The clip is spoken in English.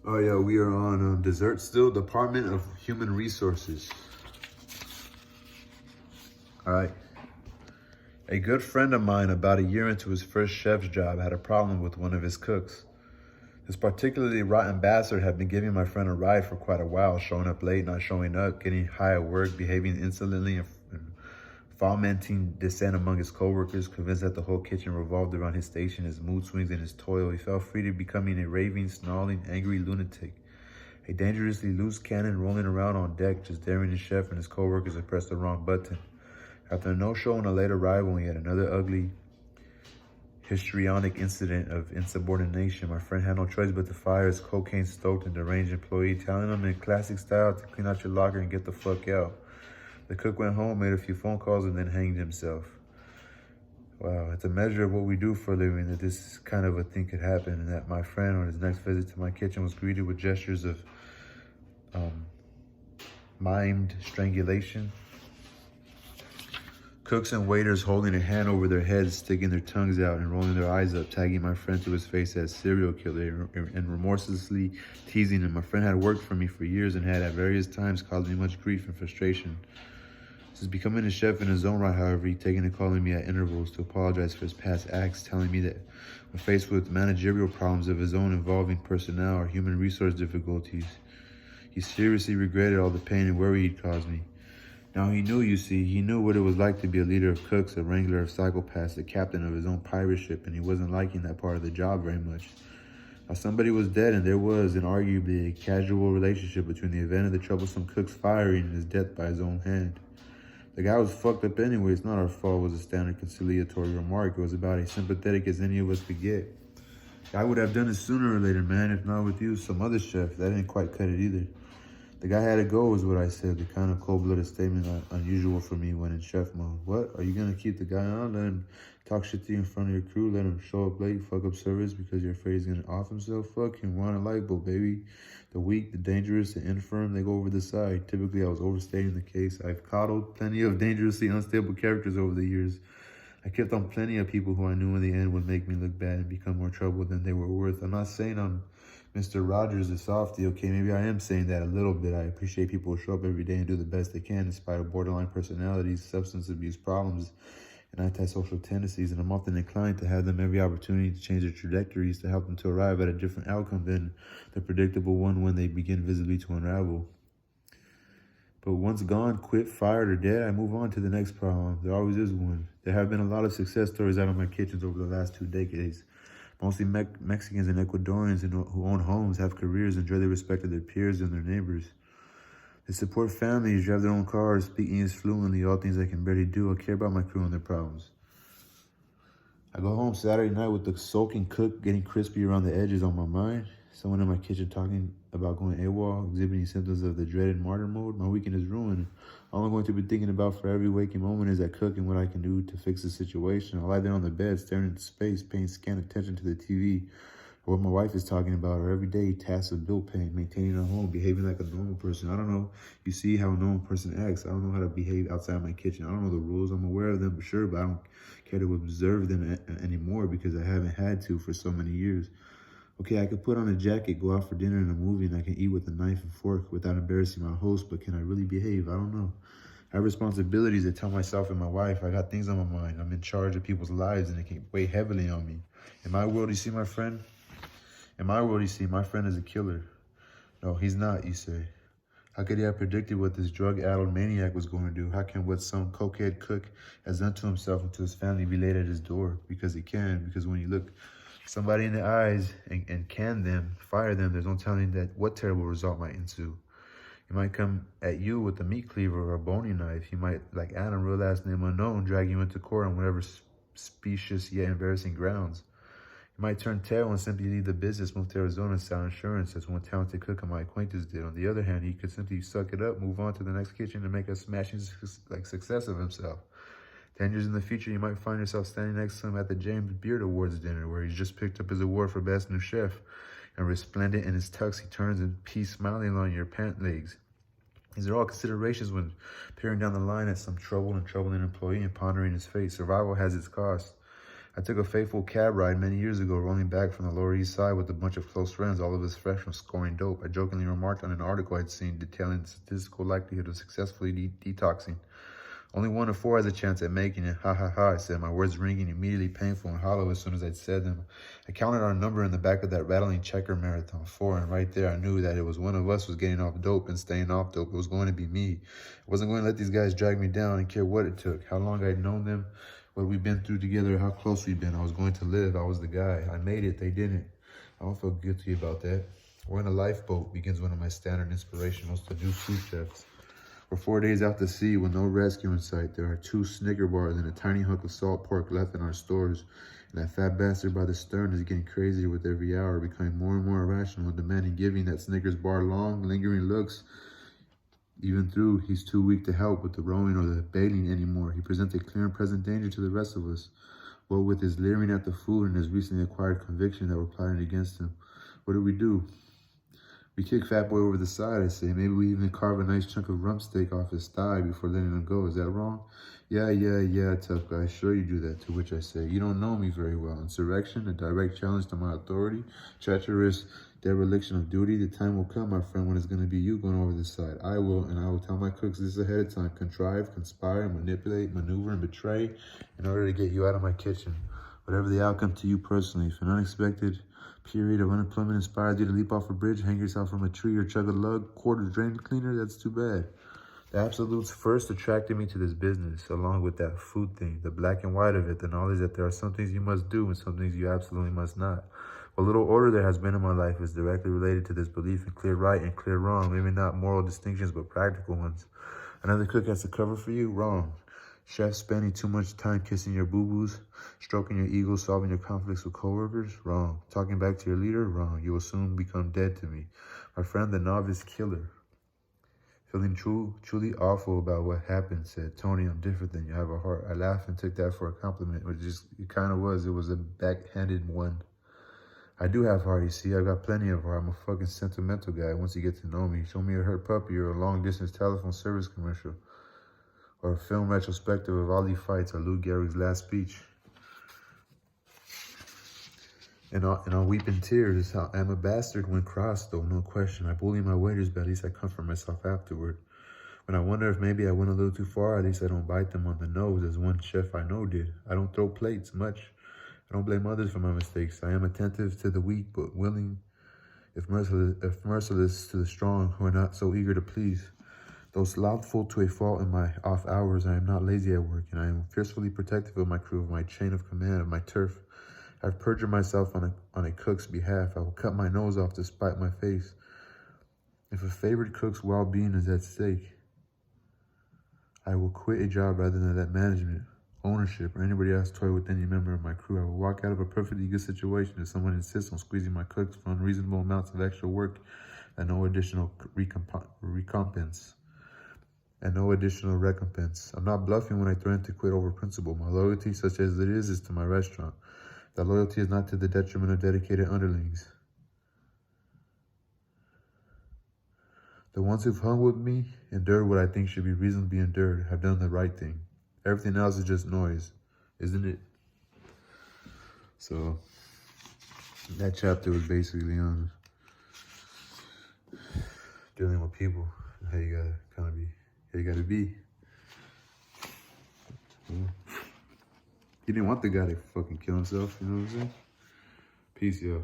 Oh yeah, we are on dessert still, Department of Human Resources. All right. A good friend of mine, about a year into his first chef's job, had a problem with one of his cooks. This particularly rotten bastard had been giving my friend a ride for quite a while, showing up late, not showing up, getting high at work, behaving insolently, and fomenting dissent among his coworkers. Convinced that the whole kitchen revolved around his station, his mood swings, and his toil, he felt free to becoming a raving, snarling, angry lunatic. A dangerously loose cannon rolling around on deck, just daring his chef and his coworkers to press the wrong button. After a no-show and a late arrival, and yet another ugly, histrionic incident of insubordination, my friend had no choice but to fire his cocaine-stoked and deranged employee, telling him in classic style to clean out your locker and get the fuck out. The cook went home, made a few phone calls, and then hanged himself. Wow, it's a measure of what we do for a living that this kind of a thing could happen, and that my friend on his next visit to my kitchen was greeted with gestures of mimed strangulation. Cooks and waiters holding a hand over their heads, sticking their tongues out and rolling their eyes up, tagging my friend to his face as serial killer and remorselessly teasing him. My friend had worked for me for years and had at various times caused me much grief and frustration. Since becoming a chef in his own right, however, he'd taken to calling me at intervals to apologize for his past acts, telling me that when faced with managerial problems of his own involving personnel or human resource difficulties, he seriously regretted all the pain and worry he'd caused me. Now he knew, you see, he knew what it was like to be a leader of cooks, a wrangler of psychopaths, the captain of his own pirate ship, and he wasn't liking that part of the job very much. Now somebody was dead, and there was, and arguably, a casual relationship between the event of the troublesome cook's firing and his death by his own hand. The guy was fucked up anyway, it's not our fault, was a standard conciliatory remark. It was about as sympathetic as any of us could get. I would have done it sooner or later, man, if not with you, some other chef. That didn't quite cut it either. The guy had to go, is what I said, the kind of cold-blooded statement unusual for me when in chef mode. What? Are you going to keep the guy on? Let him talk shit to you in front of your crew? Let him show up late, fuck up service because you're afraid he's going to off himself? Fuck him, we're on a lifeboat, baby. The weak, the dangerous, the infirm, they go over the side. Typically, I was overstating the case. I've coddled plenty of dangerously unstable characters over the years. I kept on plenty of people who I knew in the end would make me look bad and become more trouble than they were worth. I'm not saying I'm Mr. Rogers, the softy. Okay, maybe I am saying that a little bit. I appreciate people who show up every day and do the best they can in spite of borderline personalities, substance abuse problems, and antisocial tendencies, and I'm often inclined to have them every opportunity to change their trajectories to help them to arrive at a different outcome than the predictable one when they begin visibly to unravel. But once gone, quit, fired, or dead, I move on to the next problem. There always is one. There have been a lot of success stories out of my kitchens over the last 2 decades. Mostly Mexicans and Ecuadorians who own homes, have careers, enjoy the respect of their peers and their neighbors. They support families, drive their own cars, speak English fluently, all things I can barely do. I care about my crew and their problems. I go home Saturday night with the soaking cook getting crispy around the edges on my mind. Someone in my kitchen talking about going AWOL, exhibiting symptoms of the dreaded martyr mode. My weekend is ruined. All I'm going to be thinking about for every waking moment is that cook and what I can do to fix the situation. I lie there on the bed, staring into space, paying scant attention to the TV, or what my wife is talking about, or everyday tasks of bill paying, maintaining a home, behaving like a normal person. I don't know. You see how a normal person acts. I don't know how to behave outside my kitchen. I don't know the rules. I'm aware of them for sure, but I don't care to observe them anymore because I haven't had to for so many years. Okay, I could put on a jacket, go out for dinner and a movie, and I can eat with a knife and fork without embarrassing my host, but can I really behave? I don't know. I have responsibilities to tell myself and my wife I got things on my mind. I'm in charge of people's lives, and it can weigh heavily on me. In my world, you see my friend? In my world, you see, my friend is a killer. No, he's not, you say. How could he have predicted what this drug-addled maniac was going to do? How can what some cokehead cook has done to himself and to his family be laid at his door? Because he can, because when you look somebody in the eyes and can them, fire them, there's no telling that what terrible result might ensue. He might come at you with a meat cleaver or a boning knife. He might, like Adam, real last name unknown, drag you into court on whatever specious yet embarrassing grounds. He might turn tail and simply leave the business, move to Arizona and sell insurance, as one talented cook of my acquaintance did. On the other hand, he could simply suck it up, move on to the next kitchen, and make a smashing success of himself. 10 years in the future, you might find yourself standing next to him at the James Beard Awards dinner, where he's just picked up his award for Best New Chef. And resplendent in his tux, he turns in peace, smiling along your pant legs. These are all considerations when peering down the line at some troubled and troubling employee and pondering his fate. Survival has its cost. I took a fateful cab ride many years ago, rolling back from the Lower East Side with a bunch of close friends, all of us fresh from scoring dope. I jokingly remarked on an article I'd seen detailing the statistical likelihood of successfully detoxing. Only 1 of 4 has a chance at making it. Ha ha ha, I said, my words ringing immediately painful and hollow as soon as I'd said them. I counted our number in the back of that rattling checker marathon, 4, and right there I knew that it was one of us was getting off dope and staying off dope. It was going to be me. I wasn't going to let these guys drag me down and care what it took, how long I'd known them, what we'd been through together, how close we'd been. I was going to live. I was the guy. I made it. They didn't. I don't feel guilty about that. We're in a lifeboat, begins one of my standard inspirationals to do sous chefs. We're 4 days out to sea with no rescue in sight. There are 2 Snicker bars and a tiny hunk of salt pork left in our stores. And that fat bastard by the stern is getting crazier with every hour, becoming more and more irrational and demanding giving that Snickers bar long, lingering looks. Even though he's too weak to help with the rowing or the bailing anymore, he presents a clear and present danger to the rest of us. What with his leering at the food and his recently acquired conviction that we're plotting against him. What do? We kick Fat Boy over the side, I say. Maybe we even carve a nice chunk of rump steak off his thigh before letting him go. Is that wrong? Yeah, tough guy. Sure you do that. To which I say, you don't know me very well. Insurrection, a direct challenge to my authority, treacherous dereliction of duty. The time will come, my friend, when it's going to be you going over the side. I will tell my cooks this ahead of time. Contrive, conspire, manipulate, maneuver, and betray in order to get you out of my kitchen. Whatever the outcome to you personally, if an unexpected period of unemployment inspires you to leap off a bridge, hang yourself from a tree, or chug a lug quarter drain cleaner, that's too bad. The absolutes first attracted me to this business, along with that food thing, the black and white of it, the knowledge that there are some things you must do and some things you absolutely must not. What little order there has been in my life is directly related to this belief in clear right and clear wrong, maybe not moral distinctions, but practical ones. Another cook has to cover for you? Wrong. Chef spending too much time kissing your boo-boos, stroking your ego, solving your conflicts with coworkers? Wrong. Talking back to your leader? Wrong. You will soon become dead to me. My friend, the novice killer. Feeling truly awful about what happened, said, Tony, I'm different than you. Have a heart. I laughed and took that for a compliment, which it kind of was. It was a backhanded one. I do have heart, you see. I've got plenty of heart. I'm a fucking sentimental guy once you get to know me. Show me a hurt puppy or a long-distance telephone service commercial, or a film retrospective of Ali fights or Lou Gehrig's last speech. And I'll weep in tears. I'm a bastard when crossed, though, no question. I bully my waiters, but at least I comfort myself afterward. When I wonder if maybe I went a little too far, at least I don't bite them on the nose, as one chef I know did. I don't throw plates much. I don't blame others for my mistakes. I am attentive to the weak, but willing, if merciless to the strong, who are not so eager to please. Though slothful to a fault in my off hours, I am not lazy at work, and I am fiercely protective of my crew, of my chain of command, of my turf. I've perjured myself on a cook's behalf. I will cut my nose off to spite my face. If a favorite cook's well-being is at stake, I will quit a job rather than let management, ownership, or anybody else toy with any member of my crew. I will walk out of a perfectly good situation if someone insists on squeezing my cooks for unreasonable amounts of extra work and no additional recompense. I'm not bluffing when I threaten to quit over principle. My loyalty, such as it is to my restaurant. That loyalty is not to the detriment of dedicated underlings. The ones who've hung with me, endured what I think should be reasonably endured, have done the right thing. Everything else is just noise, isn't it? So, that chapter was basically on dealing with people, how you gotta kind of be, how you gotta be. He didn't want the guy to fucking kill himself, you know what I'm saying? Peace, yo.